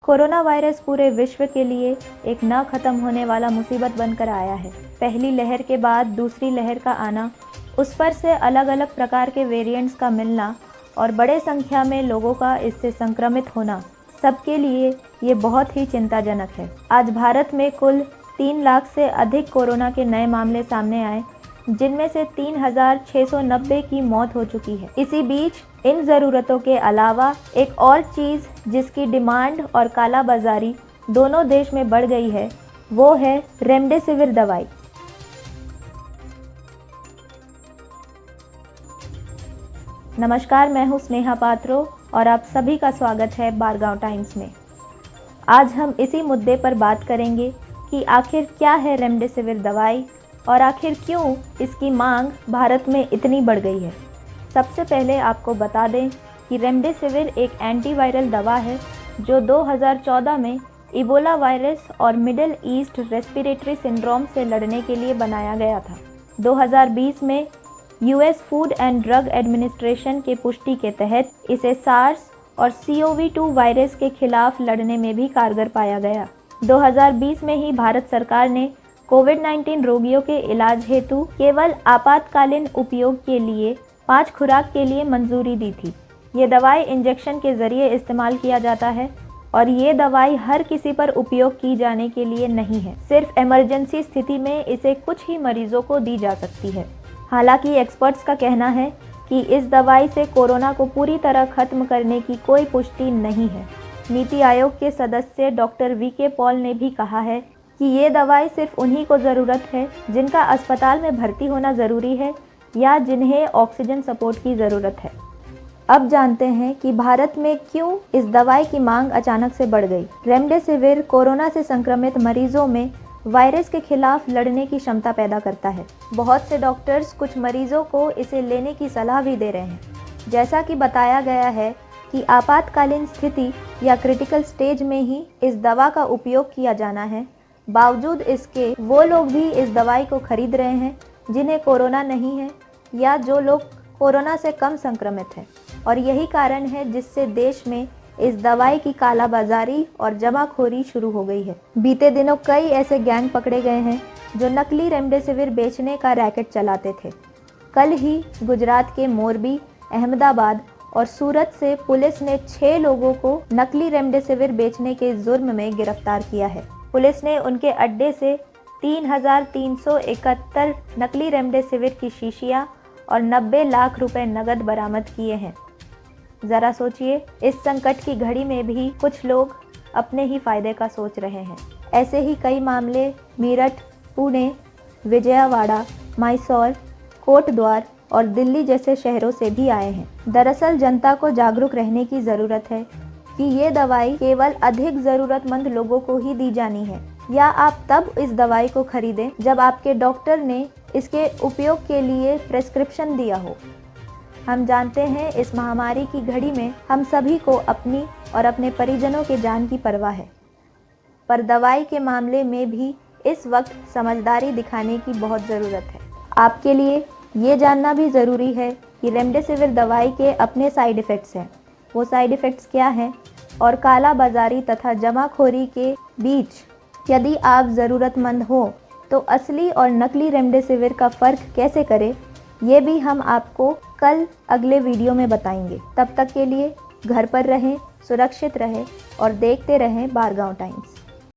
Corona virus पूरे विश्व के लिए एक न खत्म होने वाला मुसीबत बनकर आया है। पहली लहर के बाद दूसरी लहर का आना, उस पर से अलग अलग प्रकार के वेरिएंट्स का मिलना और बड़े संख्या में लोगों का इससे संक्रमित होना, सबके लिए ये बहुत ही चिंताजनक है। आज भारत में कुल 3 लाख से अधिक कोरोना के नए मामले सामने आए, जिनमें से 3,690 की मौत हो चुकी है। इसी बीच इन ज़रूरतों के अलावा एक और चीज़ जिसकी डिमांड और कालाबाजारी दोनों देश में बढ़ गई है, वो है रेमडेसिविर दवाई। नमस्कार, मैं हूँ स्नेहा पात्रो और आप सभी का स्वागत है बारगांव टाइम्स में। आज हम इसी मुद्दे पर बात करेंगे कि आखिर क्या है रेमडेसिविर दवाई और आखिर क्यों इसकी मांग भारत में इतनी बढ़ गई है। सबसे पहले आपको बता दें कि रेमडेसिविर एक एंटीवायरल दवा है जो 2014 में इबोला वायरस और मिडिल ईस्ट रेस्पिरेटरी सिंड्रोम से लड़ने के लिए बनाया गया था। 2020 में US food and drug administration के पुष्टि के तहत इसे सार्स और CoV-2 वायरस के खिलाफ लड़ने में भी कारगर पाया गया। 2020 में ही भारत सरकार ने कोविड-19 रोगियों के इलाज हेतु केवल आपातकालीन उपयोग के लिए 5 खुराक के लिए मंजूरी दी थी। ये दवाई इंजेक्शन के ज़रिए इस्तेमाल किया जाता है और ये दवाई हर किसी पर उपयोग की जाने के लिए नहीं है। सिर्फ इमरजेंसी स्थिति में इसे कुछ ही मरीजों को दी जा सकती है। हालांकि एक्सपर्ट्स का कहना है कि इस दवाई से कोरोना को पूरी तरह खत्म करने की कोई पुष्टि नहीं है। नीति आयोग के सदस्य डॉक्टर VK पॉल ने भी कहा है कि ये दवाई सिर्फ उन्हीं को ज़रूरत है जिनका अस्पताल में भर्ती होना ज़रूरी है या जिन्हें ऑक्सीजन सपोर्ट की ज़रूरत है। अब जानते हैं कि भारत में क्यों इस दवाई की मांग अचानक से बढ़ गई। रेमडेसिविर कोरोना से संक्रमित मरीजों में वायरस के खिलाफ लड़ने की क्षमता पैदा करता है। बहुत से डॉक्टर्स कुछ मरीजों को इसे लेने की सलाह भी दे रहे हैं। जैसा कि बताया गया है कि आपातकालीन स्थिति या क्रिटिकल स्टेज में ही इस दवा का उपयोग किया जाना है। बावजूद इसके वो लोग भी इस दवाई को खरीद रहे हैं जिन्हें कोरोना नहीं है या जो लोग कोरोना से कम संक्रमित हैं, और यही कारण है जिससे देश में इस दवाई की कालाबाजारी और जमाखोरी शुरू हो गई है। बीते दिनों कई ऐसे गैंग पकड़े गए हैं जो नकली रेमडेसिविर बेचने का रैकेट चलाते थे। कल ही गुजरात के मोरबी, अहमदाबाद और सूरत से पुलिस ने 6 लोगों को नकली रेमडेसिविर बेचने के जुर्म में गिरफ्तार किया है। पुलिस ने उनके अड्डे से 3,371 नकली रेमडेसिविर की शीशियां और 90 लाख रुपए नकद बरामद किए हैं। ज़रा सोचिए, इस संकट की घड़ी में भी कुछ लोग अपने ही फायदे का सोच रहे हैं। ऐसे ही कई मामले मेरठ, पुणे, विजयवाड़ा, मैसूर, कोटद्वार और दिल्ली जैसे शहरों से भी आए हैं। दरअसल जनता को जागरूक रहने की ज़रूरत है कि ये दवाई केवल अधिक ज़रूरतमंद लोगों को ही दी जानी है, या आप तब इस दवाई को खरीदें जब आपके डॉक्टर ने इसके उपयोग के लिए प्रेस्क्रिप्शन दिया हो। हम जानते हैं इस महामारी की घड़ी में हम सभी को अपनी और अपने परिजनों के जान की परवाह है, पर दवाई के मामले में भी इस वक्त समझदारी दिखाने की बहुत ज़रूरत है। आपके लिए ये जानना भी ज़रूरी है कि रेमडेसिविर दवाई के अपने साइड इफ़ेक्ट्स हैं। वो साइड इफ़ेक्ट्स क्या हैं और काला बाज़ारी तथा जमाखोरी के बीच यदि आप ज़रूरतमंद हो तो असली और नकली रेमडेसिविर का फ़र्क कैसे करें, ये भी हम आपको कल अगले वीडियो में बताएंगे। तब तक के लिए घर पर रहें, सुरक्षित रहें और देखते रहें बारगांव टाइम्स।